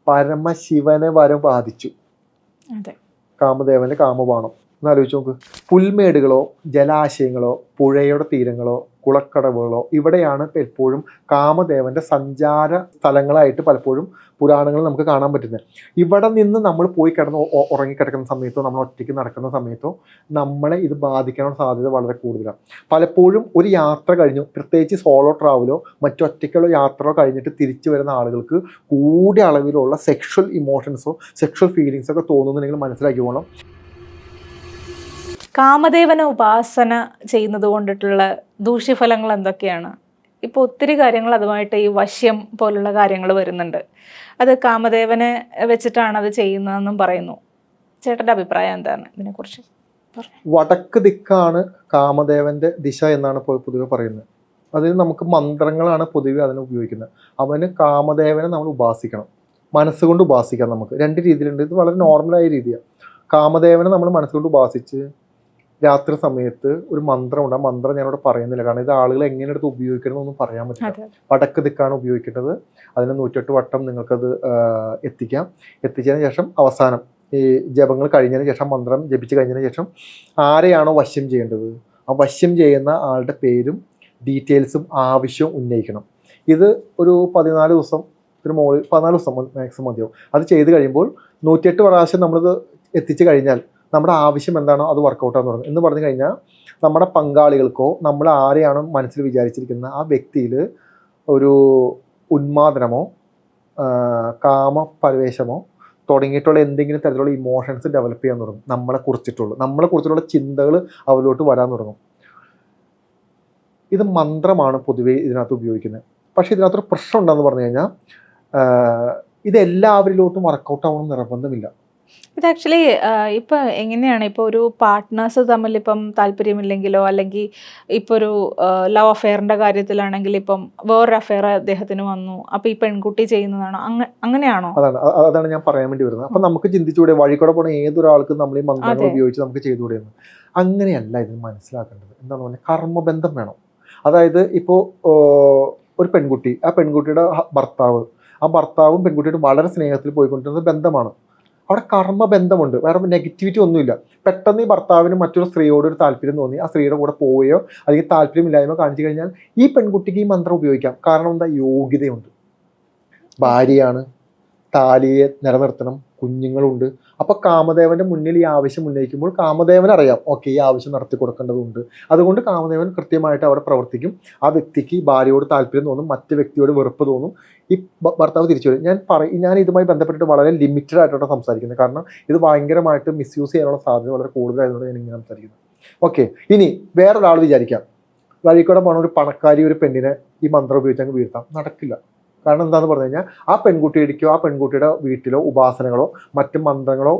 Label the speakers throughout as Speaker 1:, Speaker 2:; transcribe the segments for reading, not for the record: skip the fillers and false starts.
Speaker 1: പരമശിവനെ വരെ ബാധിച്ചു. കാമദേവന്റെ കാമബാണം എന്നാലോചിച്ച് നോക്ക്. പുൽമേടുകളോ ജലാശയങ്ങളോ പുഴയുടെ തീരങ്ങളോ കുളക്കടവുകളോ ഇവിടെയാണ് എപ്പോഴും കാമദേവന്റെ സഞ്ചാര സ്ഥലങ്ങളായിട്ട് പലപ്പോഴും പുരാണങ്ങൾ നമുക്ക് കാണാൻ പറ്റുന്നത്. ഇവിടെ നിന്ന് നമ്മൾ പോയി കിടന്ന് ഉറങ്ങിക്കിടക്കുന്ന സമയത്തോ നമ്മൾ ഒറ്റയ്ക്ക് നടക്കുന്ന സമയത്തോ നമ്മളെ ഇത് ബാധിക്കാനുള്ള സാധ്യത വളരെ കൂടുതലാണ്. പലപ്പോഴും ഒരു യാത്ര കഴിഞ്ഞു, പ്രത്യേകിച്ച് സോളോ ട്രാവലോ മറ്റൊറ്റയ്ക്കുള്ള യാത്രയോ കഴിഞ്ഞിട്ട് തിരിച്ചു വരുന്ന ആളുകൾക്ക് കൂടിയ അളവിലുള്ള സെക്ഷൽ ഇമോഷൻസോ സെക്ഷൽ ഫീലിങ്സോ ഒക്കെ തോന്നുന്നുണ്ടെങ്കിൽ മനസ്സിലാക്കി പോകണം.
Speaker 2: കാമദേവന ഉപാസന ചെയ്യുന്നത് കൊണ്ടിട്ടുള്ള ദൂഷ്യഫലങ്ങൾ എന്തൊക്കെയാണ്? ഇപ്പോൾ ഒത്തിരി കാര്യങ്ങൾ അതുമായിട്ട് ഈ വശ്യം പോലുള്ള കാര്യങ്ങൾ വരുന്നുണ്ട്. അത് കാമദേവനെ വെച്ചിട്ടാണ് അത് ചെയ്യുന്നതെന്നും പറയുന്നു. ചേട്ടൻ്റെ അഭിപ്രായം എന്താണ് ഇതിനെക്കുറിച്ച്?
Speaker 1: വടക്ക് ദിക്കാണ് കാമദേവന്റെ ദിശ എന്നാണ് പൊതുവെ പറയുന്നത്. അതിന് നമുക്ക് മന്ത്രങ്ങളാണ് പൊതുവെ അതിന് ഉപയോഗിക്കുന്നത്. അവന് കാമദേവനെ നമ്മൾ ഉപാസിക്കണം, മനസ്സുകൊണ്ട് ഉപാസിക്കാം. നമുക്ക് രണ്ട് രീതിയിലുണ്ട്. ഇത് വളരെ നോർമലായ രീതിയാണ്. കാമദേവനെ നമ്മൾ മനസ്സുകൊണ്ട് ഉപാസിച്ച് രാത്രി സമയത്ത് ഒരു മന്ത്രമുണ്ട്. ആ മന്ത്രം ഞാനിവിടെ പറയുന്നില്ല, കാരണം ഇത് ആളുകൾ എങ്ങനെ എടുത്ത് ഉപയോഗിക്കണമെന്നൊന്നും പറയാൻ പറ്റില്ല. വടക്ക് ദിക്കാണ് ഉപയോഗിക്കേണ്ടത്. അതിന് 108 വട്ടം നിങ്ങൾക്കത് എത്തിച്ചതിന് ശേഷം അവസാനം ഈ ജപങ്ങൾ കഴിഞ്ഞതിന് ശേഷം മന്ത്രം ജപിച്ച് കഴിഞ്ഞതിന് ശേഷം ആരെയാണോ വശ്യം ചെയ്യേണ്ടത് ആ വശ്യം ചെയ്യുന്ന ആളുടെ പേരും ഡീറ്റെയിൽസും ആവശ്യവും ഉന്നയിക്കണം. ഇത് ഒരു 14 ദിവസം 14 ദിവസം മാക്സിമം മതിയാവും. അത് ചെയ്ത് കഴിയുമ്പോൾ 108 പ്രാവശ്യം നമ്മളിത് എത്തിച്ചു കഴിഞ്ഞാൽ നമ്മുടെ ആവശ്യം എന്താണോ അത് വർക്കൗട്ടാന്ന് തുടങ്ങും. എന്ന് പറഞ്ഞു കഴിഞ്ഞാൽ നമ്മുടെ പങ്കാളികൾക്കോ നമ്മൾ ആരെയാണോ മനസ്സിൽ വിചാരിച്ചിരിക്കുന്ന ആ വ്യക്തിയിൽ ഒരു ഉന്മാദനമോ കാമപരവേശമോ തുടങ്ങിയിട്ടുള്ള എന്തെങ്കിലും തരത്തിലുള്ള ഇമോഷൻസ് ഡെവലപ്പ് ചെയ്യാൻ തുടങ്ങും. നമ്മളെക്കുറിച്ചിട്ടുള്ള ചിന്തകൾ അവരിലോട്ട് വരാൻ തുടങ്ങും. ഇത് മന്ത്രമാണ് പൊതുവേ ഇതിനകത്ത് ഉപയോഗിക്കുന്നത്. പക്ഷേ ഇതിനകത്തൊരു പ്രശ്നം ഉണ്ടെന്ന് പറഞ്ഞു കഴിഞ്ഞാൽ ഇത് എല്ലാവരിലോട്ടും വർക്കൗട്ട് ആവണം നിർബന്ധമില്ല.
Speaker 2: ഇത് ആക്ച്വലി ഇപ്പം എങ്ങനെയാണ്, ഇപ്പോൾ ഒരു പാർട്ട്നേഴ്സ് തമ്മിൽ ഇപ്പം താല്പര്യമില്ലെങ്കിലോ അല്ലെങ്കിൽ ഇപ്പോൾ ഒരു ലവ് അഫെയറിൻ്റെ കാര്യത്തിലാണെങ്കിൽ ഇപ്പം വേറൊരു അഫെയർ അദ്ദേഹത്തിന് വന്നു, അപ്പോൾ ഈ പെൺകുട്ടി ചെയ്യുന്നതാണോ? അങ്ങനെയാണോ?
Speaker 1: അതാണ് ഞാൻ പറയാൻ വേണ്ടി വരുന്നത്. അപ്പം നമുക്ക് ചിന്തിച്ചുകൂടെ, വഴിക്കൂടെ പോണ ഏതൊരാൾക്കും നമ്മൾ ഈ മന്ത്രങ്ങൾ ഉപയോഗിച്ച് നമുക്ക് ചെയ്തുകൂടെയെന്ന്? അങ്ങനെയല്ല ഇതിന് മനസ്സിലാക്കേണ്ടത്. എന്താണെന്ന് പറഞ്ഞാൽ കർമ്മബന്ധം വേണം. അതായത് ഇപ്പോൾ ഒരു പെൺകുട്ടി, ആ പെൺകുട്ടിയുടെ ഭർത്താവും പെൺകുട്ടിയുടെ വളരെ സ്നേഹത്തിൽ പോയിക്കൊണ്ടിരുന്ന ബന്ധമാണ്. അവിടെ കർമ്മബന്ധമുണ്ട്, വേറെ നെഗറ്റിവിറ്റി ഒന്നുമില്ല. പെട്ടെന്ന് ഈ ഭർത്താവിന് മറ്റൊരു സ്ത്രീയോട് ഒരു താല്പര്യം തോന്നി ആ സ്ത്രീയുടെ കൂടെ പോവുകയോ അല്ലെങ്കിൽ താല്പര്യമില്ലായ്മ കാണിച്ചു കഴിഞ്ഞാൽ ഈ പെൺകുട്ടിക്ക് ഈ മന്ത്രം ഉപയോഗിക്കാം. കാരണം എന്താ? യോഗ്യതയുണ്ട്, ഭാര്യയാണ്, താലിയെ നിലനിർത്തണം, കുഞ്ഞുങ്ങളുണ്ട്. അപ്പോൾ കാമദേവന്റെ മുന്നിൽ ഈ ആവശ്യം ഉന്നയിക്കുമ്പോൾ കാമദേവൻ അറിയാം, ഓക്കെ, ഈ ആവശ്യം നടത്തി കൊടുക്കേണ്ടതുണ്ട്. അതുകൊണ്ട് കാമദേവൻ കൃത്യമായിട്ട് അവിടെ പ്രവർത്തിക്കും. ആ വ്യക്തിക്ക് ഭാര്യയോട് താല്പര്യം തോന്നും, മറ്റു വ്യക്തിയോട് വെറുപ്പ് തോന്നും, ഈ ഭർത്താവ് തിരിച്ചു വരും. ഞാൻ ഇതുമായി ബന്ധപ്പെട്ടിട്ട് വളരെ ലിമിറ്റഡ് ആയിട്ടാണ് സംസാരിക്കുന്നത്, കാരണം ഇത് ഭയങ്കരമായിട്ട് മിസ്യൂസ് ചെയ്യാനുള്ള സാധ്യത വളരെ കൂടുതലായതുകൊണ്ട് ഞാൻ ഇങ്ങനെ സംസാരിക്കുന്നത്. ഓക്കെ, ഇനി വേറൊരാൾ വിചാരിക്കാം, വഴിക്കൂടെ പോണ ഒരു പണക്കാരി ഒരു പെണ്ണിനെ ഈ മന്ത്രം ഉപയോഗിച്ച് വീഴ്ത്താം. നടക്കില്ല. കാരണം എന്താണെന്ന് പറഞ്ഞു കഴിഞ്ഞാൽ ആ പെൺകുട്ടിയുടെക്കോ ആ പെൺകുട്ടിയുടെ വീട്ടിലോ ഉപാസനകളോ മറ്റു മന്ത്രങ്ങളോ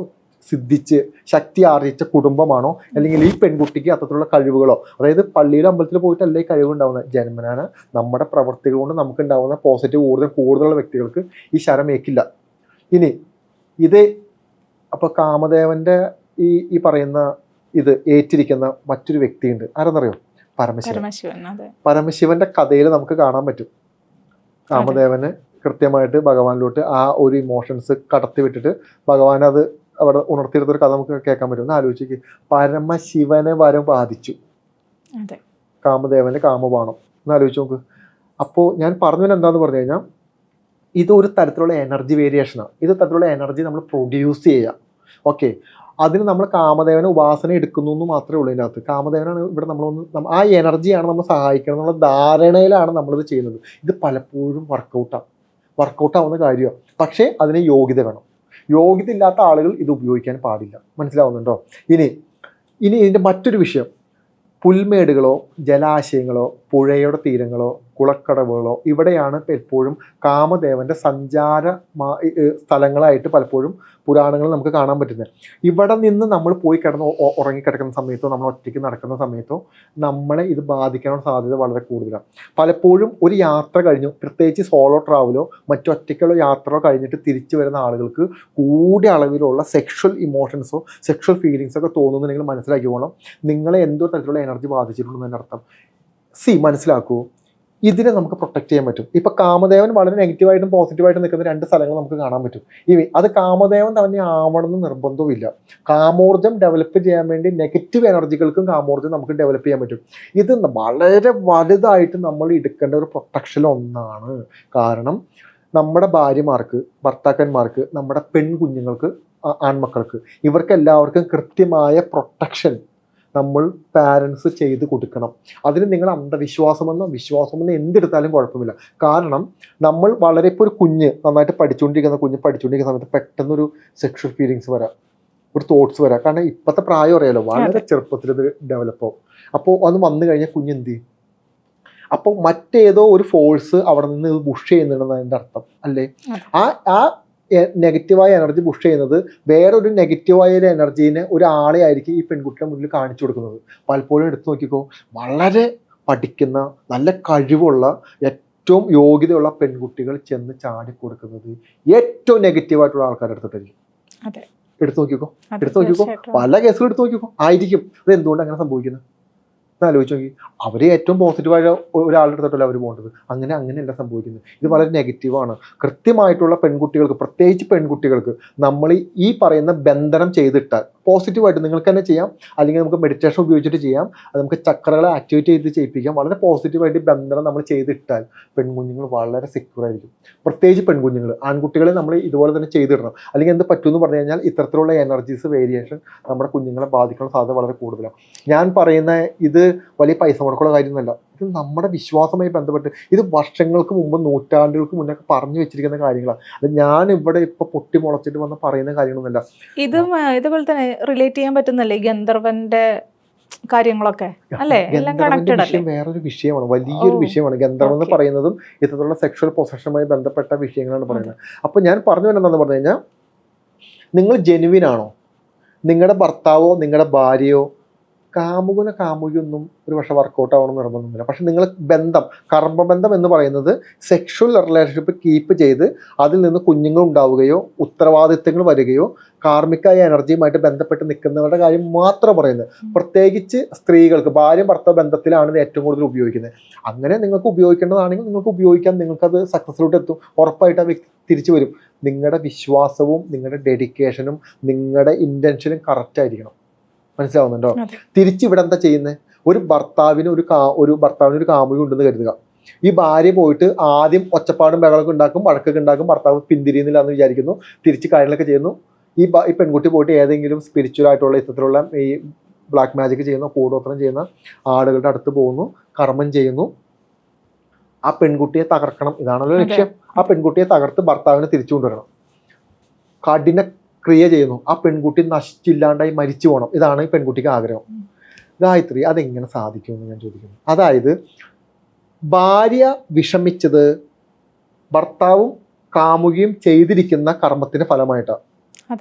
Speaker 1: സിദ്ധിച്ച് ശക്തി ആർജിച്ച കുടുംബമാണോ, അല്ലെങ്കിൽ ഈ പെൺകുട്ടിക്ക് അത്തരത്തിലുള്ള കഴിവുകളോ, അതായത് പള്ളിയിലും അമ്പലത്തിൽ പോയിട്ടല്ലേ ഈ കഴിവുണ്ടാവുന്നത്. ജന്മനാന നമ്മുടെ പ്രവർത്തികൾ കൊണ്ട് നമുക്ക് ഉണ്ടാവുന്ന പോസിറ്റീവ് കൂടുതലുള്ള വ്യക്തികൾക്ക് ഈ ശരമേക്കില്ല. ഇനി ഇത് അപ്പോൾ കാമദേവന്റെ ഈ പറയുന്ന ഇത് ഏറ്റിരിക്കുന്ന മറ്റൊരു വ്യക്തിയുണ്ട്. ആരെന്നറിയോ? പരമശിവന്റെ കഥയിൽ നമുക്ക് കാണാൻ പറ്റും. കാമദേവന് കൃത്യമായിട്ട് ഭഗവാനിലോട്ട് ആ ഒരു ഇമോഷൻസ് കടത്തി വിട്ടിട്ട് ഭഗവാൻ അത് അവിടെ ഉണർത്തിയെടുത്തൊരു കഥ നമുക്ക് കേൾക്കാൻ പറ്റും. ഒന്ന് ആലോചിക്ക്, പരമശിവനെ വരെ ബാധിച്ചു കാമദേവന്റെ കാമബാണം. ഒന്ന് ആലോചിച്ച് നോക്ക്. അപ്പോൾ ഞാൻ പറഞ്ഞത് എന്താന്ന് പറഞ്ഞു കഴിഞ്ഞാൽ ഇതൊരു തരത്തിലുള്ള എനർജി വേരിയേഷനാണ്. ഇത് തരത്തിലുള്ള എനർജി നമ്മൾ പ്രൊഡ്യൂസ് ചെയ്യുക. ഓക്കെ, അതിന് നമ്മൾ കാമദേവന ഉപാസന എടുക്കുന്നു എന്ന് മാത്രമേ ഉള്ളൂ. ഇതിനകത്ത് കാമദേവനാണ് ഇവിടെ ആ എനർജിയാണ് നമ്മൾ സഹായിക്കണം എന്നുള്ള ധാരണയിലാണ് നമ്മളിത് ചെയ്യുന്നത്. ഇത് പലപ്പോഴും വർക്കൗട്ടാവുന്ന കാര്യമാണ്. പക്ഷേ അതിന് യോഗ്യത വേണം. യോഗ്യത ഇല്ലാത്ത ആളുകൾ ഇത് ഉപയോഗിക്കാൻ പാടില്ല. മനസ്സിലാവുന്നുണ്ടോ? ഇനി ഇതിൻ്റെ മറ്റൊരു വിഷയം, പുൽമേടുകളോ ജലാശയങ്ങളോ പുഴയുടെ തീരങ്ങളോ കുളക്കടവുകളോ ഇവിടെയാണ് എപ്പോഴും കാമദേവന്റെ സഞ്ചാര സ്ഥലങ്ങളായിട്ട് പലപ്പോഴും പുരാണങ്ങൾ നമുക്ക് കാണാൻ പറ്റുന്നത്. ഇവിടെ നിന്ന് നമ്മൾ പോയി കിടന്ന് ഉറങ്ങിക്കിടക്കുന്ന സമയത്തോ നമ്മൾ ഒറ്റയ്ക്ക് നടക്കുന്ന സമയത്തോ നമ്മളെ ഇത് ബാധിക്കാനുള്ള സാധ്യത വളരെ കൂടുതലാണ്. പലപ്പോഴും ഒരു യാത്ര കഴിഞ്ഞു, പ്രത്യേകിച്ച് സോളോ ട്രാവലോ മറ്റൊറ്റയ്ക്കുള്ള യാത്രയോ കഴിഞ്ഞിട്ട് തിരിച്ചു വരുന്ന ആളുകൾക്ക് കൂടിയ അളവിലുള്ള സെക്ഷൽ ഇമോഷൻസോ സെക്ഷൽ ഫീലിങ്സോ ഒക്കെ തോന്നുന്നുണ്ടെങ്കിൽ മനസ്സിലാക്കി പോകണം നിങ്ങളെ എന്തോ തരത്തിലുള്ള എനർജി ബാധിച്ചിട്ടുണ്ടെന്ന് അർത്ഥം. മനസ്സിലാക്കൂ, ഇതിനെ നമുക്ക് പ്രൊട്ടക്ട് ചെയ്യാൻ പറ്റും. ഇപ്പൊ കാമദേവൻ വളരെ നെഗറ്റീവായിട്ടും പോസിറ്റീവായിട്ടും നിൽക്കുന്ന 2 സ്ഥലങ്ങൾ നമുക്ക് കാണാൻ പറ്റും. അത് കാമദേവൻ തന്നെ ആവണമെന്ന് നിർബന്ധവുമില്ല. കാമോർജം ഡെവലപ്പ് ചെയ്യാൻ വേണ്ടി നെഗറ്റീവ് എനർജികൾക്കും കാമോർജം നമുക്ക് ഡെവലപ്പ് ചെയ്യാൻ പറ്റും. ഇത് വളരെ വലുതായിട്ട് നമ്മൾ എടുക്കേണ്ട ഒരു പ്രൊട്ടക്ഷൻ ഒന്നാണ്. കാരണം നമ്മുടെ ഭാര്യമാർക്ക്, ഭർത്താക്കന്മാർക്ക്, നമ്മുടെ പെൺകുഞ്ഞുങ്ങൾക്ക്, ആൺമക്കൾക്ക്, ഇവർക്ക് എല്ലാവർക്കും കൃത്യമായ പ്രൊട്ടക്ഷൻ നമ്മൾ പാരൻസ് ചെയ്ത് കൊടുക്കണം. അതിന് നിങ്ങൾ അന്ധവിശ്വാസമെന്നോ വിശ്വാസമെന്നോ എന്തെടുത്താലും കുഴപ്പമില്ല. കാരണം നമ്മൾ വളരെ ഇപ്പോൾ ഒരു കുഞ്ഞ് നന്നായിട്ട് പഠിച്ചുകൊണ്ടിരിക്കുന്ന സമയത്ത് പെട്ടെന്നൊരു സെക്ഷൽ ഫീലിങ്സ് വരാം, ഒരു തോട്ട്സ് വരാം. കാരണം ഇപ്പോഴത്തെ പ്രായം അറിയാലോ, വളരെ ചെറുപ്പത്തിൽ ഇത് ഡെവലപ്പ് ആവും. അപ്പോൾ അത് വന്നു കഴിഞ്ഞാൽ കുഞ്ഞ് എന്ത് ചെയ്യും? അപ്പോൾ മറ്റേതോ ഒരു ഫോഴ്സ് അവിടെ നിന്ന് പുഷ് ചെയ്യുന്നുണ്ടെന്ന് അതിൻ്റെ അർത്ഥം അല്ലേ? ആ നെഗറ്റീവായ എനർജി പുഷ് ചെയ്യുന്നത് വേറൊരു നെഗറ്റീവായ ഒരു എനർജീനെ, ഒരാളെ ആയിരിക്കും ഈ പെൺകുട്ടിയുടെ മുന്നിൽ കാണിച്ചു കൊടുക്കുന്നത്. പലപ്പോഴും എടുത്തു നോക്കിക്കോ, വളരെ പഠിക്കുന്ന നല്ല കഴിവുള്ള ഏറ്റവും യോഗ്യതയുള്ള പെൺകുട്ടികൾ ചെന്ന് ചാടിക്കൊടുക്കുന്നത് ഏറ്റവും നെഗറ്റീവായിട്ടുള്ള ആൾക്കാരുടെ അടുത്തിട്ടായിരിക്കും. എടുത്തു നോക്കിക്കോ, പല കേസുകൾ എടുത്തു നോക്കിക്കോ, ആയിരിക്കും. അത് എന്തുകൊണ്ട് അങ്ങനെ സംഭവിക്കുന്നത് ആലോചിച്ച് നോക്കി. അവർ ഏറ്റവും പോസിറ്റീവായ ഒരാളുടെ അടുത്തോട്ടല്ല അവർ പോകേണ്ടത്. അങ്ങനെയല്ല സംഭവിക്കുന്നത്. ഇത് വളരെ നെഗറ്റീവാണ്. കൃത്യമായിട്ടുള്ള പെൺകുട്ടികൾക്ക്, പ്രത്യേകിച്ച് പെൺകുട്ടികൾക്ക് നമ്മൾ ഈ പറയുന്ന ബന്ധനം ചെയ്തിട്ടാൽ പോസിറ്റീവായിട്ട് നിങ്ങൾക്ക് തന്നെ ചെയ്യാം, അല്ലെങ്കിൽ നമുക്ക് മെഡിറ്റേഷൻ ഉപയോഗിച്ചിട്ട് ചെയ്യാം, അത് നമുക്ക് ചക്രകളെ ആക്ടിവേറ്റ് ചെയ്ത് ചെയ്യിപ്പിക്കാം. വളരെ പോസിറ്റീവായിട്ട് ബന്ധനം നമ്മൾ ചെയ്തിട്ടാൽ പെൺകുഞ്ഞുങ്ങൾ വളരെ സെക്യൂർ ആയിരിക്കും. പ്രത്യേകിച്ച് പെൺകുഞ്ഞുങ്ങൾ. ആൺകുട്ടികളെ നമ്മൾ ഇതുപോലെ തന്നെ ചെയ്തിടണം. അല്ലെങ്കിൽ എന്ത് പറ്റുമെന്ന് പറഞ്ഞു കഴിഞ്ഞാൽ ഇത്തരത്തിലുള്ള എനർജീസ് വേരിയേഷൻ നമ്മുടെ കുഞ്ഞുങ്ങളെ ബാധിക്കുന്ന സാധ്യത വളരെ കൂടുതലാണ്. ഞാൻ പറയുന്ന ഇത് വലിയ പൈസ മുടക്കുള്ള കാര്യമൊന്നുമല്ല. ഇത് നമ്മുടെ വിശ്വാസവുമായി ബന്ധപ്പെട്ട്, ഇത് വർഷങ്ങൾക്ക് മുമ്പ്, നൂറ്റാണ്ടുകൾക്ക് മുന്നേ പറഞ്ഞു വെച്ചിരിക്കുന്ന കാര്യങ്ങളാണ്. അത് ഞാൻ ഇവിടെ ഇപ്പൊ പൊട്ടി മുളച്ചിട്ട് വന്ന് പറയുന്ന കാര്യങ്ങളൊന്നുമല്ല.
Speaker 2: ഇതുപോലെ തന്നെ റിലേറ്റ് ചെയ്യാൻ പറ്റുന്നല്ലേ ഗന്ധർവന്റെ കാര്യങ്ങളൊക്കെ അല്ലേ?
Speaker 1: വേറൊരു വിഷയമാണ്, വലിയൊരു വിഷയമാണ്. ഗന്ധർവം എന്ന് പറയുന്നതും ഇത്തരത്തിലുള്ള സെക്ഷൽ പൊസഷനുമായി ബന്ധപ്പെട്ട വിഷയങ്ങളാണ് പറയുന്നത്. അപ്പൊ ഞാൻ പറഞ്ഞു വരുന്നതെന്ന് പറഞ്ഞു കഴിഞ്ഞാൽ, നിങ്ങൾ ജെനുവിൻ ആണോ? നിങ്ങളുടെ ഭർത്താവോ നിങ്ങളുടെ ഭാര്യയോ കാമുകിയൊന്നും ഒരു പക്ഷെ വർക്കൗട്ട് ആവണമെന്ന് നിർബന്ധമൊന്നുമില്ല. പക്ഷെ നിങ്ങൾ ബന്ധം, കർമ്മബന്ധം എന്ന് പറയുന്നത് സെക്ഷൽ റിലേഷൻഷിപ്പ് കീപ്പ് ചെയ്ത് അതിൽ നിന്ന് കുഞ്ഞുങ്ങൾ ഉണ്ടാവുകയോ ഉത്തരവാദിത്തങ്ങൾ വരികയോ കാർമികമായ എനർജിയുമായിട്ട് ബന്ധപ്പെട്ട് നിൽക്കുന്നവരുടെ കാര്യം മാത്രം പറയുന്നത്. പ്രത്യേകിച്ച് സ്ത്രീകൾക്ക് ഭാര്യ ഭർത്താവ് ബന്ധത്തിലാണ് ഇത് ഏറ്റവും കൂടുതൽ ഉപയോഗിക്കുന്നത്. അങ്ങനെ നിങ്ങൾക്ക് ഉപയോഗിക്കേണ്ടതാണെങ്കിൽ നിങ്ങൾക്ക് ഉപയോഗിക്കാം. നിങ്ങൾക്കത് സക്സസ്സിലോട്ട് എത്തും. ഉറപ്പായിട്ട് ആ വ്യക്തി തിരിച്ചു വരും. നിങ്ങളുടെ വിശ്വാസവും നിങ്ങളുടെ ഡെഡിക്കേഷനും നിങ്ങളുടെ ഇൻറ്റൻഷനും കറക്റ്റ് ആയിരിക്കണം. മനസ്സിലാവുന്നുണ്ടോ? തിരിച്ചിവിടെ എന്താ ചെയ്യുന്നത്? ഒരു ഭർത്താവിന് ഒരു കാമുകി ഉണ്ടെന്ന് കരുതുക. ഈ ഭാര്യ പോയിട്ട് ആദ്യം ഒച്ചപ്പാടും ബഹളമൊക്കെ ഉണ്ടാക്കും, വഴക്കൊക്കെ ഉണ്ടാക്കും, ഭർത്താവ് പിന്തിരിയുന്നില്ല എന്ന് വിചാരിക്കുന്നു, തിരിച്ച് കാര്യങ്ങളൊക്കെ ചെയ്യുന്നു. ഈ പെൺകുട്ടി പോയിട്ട് ഏതെങ്കിലും സ്പിരിച്വൽ ആയിട്ടുള്ള ഇത്തരത്തിലുള്ള ഈ ബ്ലാക്ക് മാജിക് ചെയ്യുന്ന, കൂടോത്രം ചെയ്യുന്ന ആളുകളുടെ അടുത്ത് പോകുന്നു, കർമ്മം ചെയ്യുന്നു. ആ പെൺകുട്ടിയെ തകർക്കണം, ഇതാണല്ലോ ലക്ഷ്യം. ആ പെൺകുട്ടിയെ തകർത്ത് ഭർത്താവിനെ തിരിച്ചു കൊണ്ടുവരണം. കഠിന ക്രിയ ചെയ്യുന്നു. ആ പെൺകുട്ടി നശിച്ചില്ലാണ്ടായി മരിച്ചു പോകണം. ഇതാണ് ഈ പെൺകുട്ടിക്ക് ആഗ്രഹം. ഗായത്രി, അതെങ്ങനെ സാധിക്കുമെന്ന് ഞാൻ ചോദിക്കുന്നു. അതായത് ഭാര്യ വിഷമിച്ചത് ഭർത്താവും കാമുകിയും ചെയ്തിരിക്കുന്ന കർമ്മത്തിന്റെ ഫലമായിട്ടാണ്.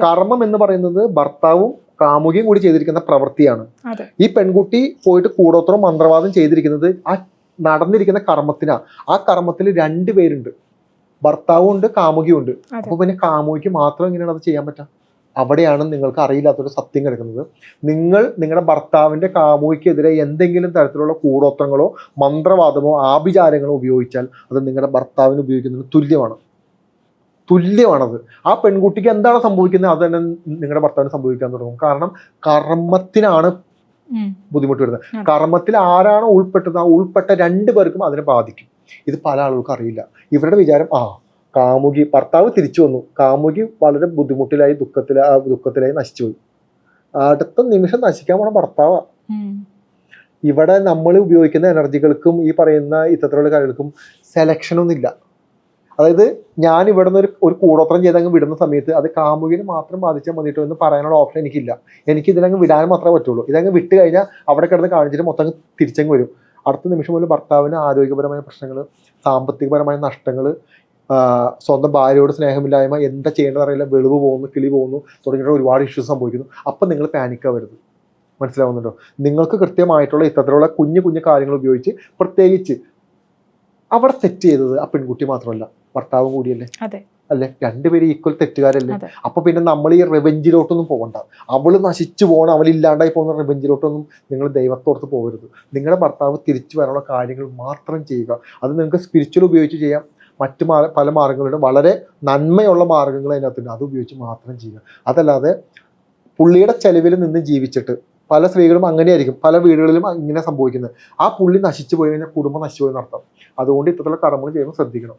Speaker 1: കർമ്മം എന്ന് പറയുന്നത് ഭർത്താവും കാമുകിയും കൂടി ചെയ്തിരിക്കുന്ന പ്രവൃത്തിയാണ്. ഈ പെൺകുട്ടി പോയിട്ട് കൂടോത്രവും മന്ത്രവാദം ചെയ്തിരിക്കുന്നത് ആ നടന്നിരിക്കുന്ന കർമ്മത്തിനാ. ആ കർമ്മത്തിൽ 2 പേരുണ്ട്, ഭർത്താവും ഉണ്ട്, കാമുകിയും ഉണ്ട്. അപ്പൊ പിന്നെ കാമുകിക്ക് മാത്രം എങ്ങനെയാണ് അത് ചെയ്യാൻ പറ്റുക? അവിടെയാണ് നിങ്ങൾക്ക് അറിയില്ലാത്തൊരു സത്യം കിടക്കുന്നത്. നിങ്ങൾ നിങ്ങളുടെ ഭർത്താവിന്റെ കാമുകിക്കെതിരെ എന്തെങ്കിലും തരത്തിലുള്ള കൂടോത്രങ്ങളോ മന്ത്രവാദമോ ആഭിചാരങ്ങളോ ഉപയോഗിച്ചാൽ അത് നിങ്ങളുടെ ഭർത്താവിന് ഉപയോഗിക്കുന്നതിന് തുല്യമാണത്. ആ പെൺകുട്ടിക്ക് എന്താണ് സംഭവിക്കുന്നത് അത് തന്നെ നിങ്ങളുടെ ഭർത്താവിന് സംഭവിക്കാൻ തുടങ്ങും. കാരണം കർമ്മത്തിനാണ് ബുദ്ധിമുട്ട് വരുന്നത്. കർമ്മത്തിൽ ആരാണോ ഉൾപ്പെട്ടത് ആ ഉൾപ്പെട്ട 2 പേർക്കും അതിനെ ബാധിക്കും. ഇത് പല ആളുകൾക്കും അറിയില്ല. ഇവരുടെ വിചാരം കാമുകി, ഭർത്താവ് തിരിച്ചു വന്നു, കാമുകി വളരെ ബുദ്ധിമുട്ടിലായി ദുഃഖത്തിലായി നശിച്ചുപോയി. അടുത്ത നിമിഷം നശിക്കാൻ പോണ ഭർത്താവാ. ഇവിടെ നമ്മൾ ഉപയോഗിക്കുന്ന എനർജികൾക്കും ഈ പറയുന്ന ഇത്തരത്തിലുള്ള കാര്യങ്ങൾക്കും സെലക്ഷൻ ഒന്നുമില്ല. അതായത് ഞാൻ ഇവിടെ നിന്ന് ഒരു കൂടോത്രം ചെയ്തങ്ങ് വിടുന്ന സമയത്ത് അത് കാമുകിനെ മാത്രം ബാധിച്ചാൽ മതിട്ടോ എന്ന് പറയാനുള്ള ഓപ്ഷൻ എനിക്കില്ല. എനിക്ക് ഇതിനങ്ങ് വിടാൻ മാത്രമേ പറ്റുള്ളൂ. ഇതങ്ങ് വിട്ട് കഴിഞ്ഞാൽ അവിടെ കിടന്ന് കാണിച്ചിട്ട് മൊത്തം തിരിച്ചങ്ങ് വരും. അടുത്ത നിമിഷം പോലും ഭർത്താവിന് ആരോഗ്യപരമായ പ്രശ്നങ്ങൾ, സാമ്പത്തികപരമായ നഷ്ടങ്ങൾ, സ്വന്തം ഭാര്യയോട് സ്നേഹമില്ലായ്മ, എന്താ ചെയ്യേണ്ടത് അറിയില്ല, വെളിവ് പോകുന്നു, കിളി പോകുന്നു തുടങ്ങിയിട്ട് ഒരുപാട് ഇഷ്യൂസ് സംഭവിക്കുന്നു. അപ്പം നിങ്ങൾ പാനിക്കാവരുത്. മനസ്സിലാവുന്നുണ്ടോ? നിങ്ങൾക്ക് കൃത്യമായിട്ടുള്ള ഇത്തരത്തിലുള്ള കുഞ്ഞു കാര്യങ്ങൾ ഉപയോഗിച്ച്, പ്രത്യേകിച്ച് അവിടെ തെറ്റ് ചെയ്തത് ആ പെൺകുട്ടി മാത്രമല്ല ഭർത്താവും കൂടിയല്ലേ. അല്ലെ? രണ്ടുപേരും ഈക്വൽ തെറ്റുകാരല്ലേ?
Speaker 2: അതെ.
Speaker 1: അപ്പൊ പിന്നെ നമ്മൾ ഈ റിവെഞ്ചിലോട്ടൊന്നും പോകണ്ട. അവള് നശിച്ചു പോകണം, അവളില്ലാണ്ടായി പോകുന്ന റിവെഞ്ചിലോട്ടൊന്നും നിങ്ങൾ ദൈവത്തോർത്ത് പോകരുത്. നിങ്ങളുടെ ഭർത്താവ് തിരിച്ചു വരാനുള്ള കാര്യങ്ങൾ മാത്രം ചെയ്യുക. അത് നിങ്ങൾക്ക് സ്പിരിച്വൽ ഉപയോഗിച്ച് ചെയ്യാം, മറ്റു പല മാർഗങ്ങളുണ്ട്, വളരെ നന്മയുള്ള മാർഗങ്ങൾ അതിനകത്തുണ്ട്, അത് ഉപയോഗിച്ച് മാത്രം ചെയ്യുക. അതല്ലാതെ പുള്ളിയുടെ ചെലവിൽ നിന്ന് ജീവിച്ചിട്ട് പല സ്ത്രീകളും അങ്ങനെയായിരിക്കും, പല വീടുകളിലും ഇങ്ങനെ സംഭവിക്കുന്നത്. ആ പുള്ളി നശിച്ചു പോയി കഴിഞ്ഞാൽ കുടുംബം നശിച്ചു പോയി നടത്താം. അതുകൊണ്ട് ഇത്തരത്തിലുള്ള കർമ്മങ്ങൾ ചെയ്യുമ്പോൾ ശ്രദ്ധിക്കണം.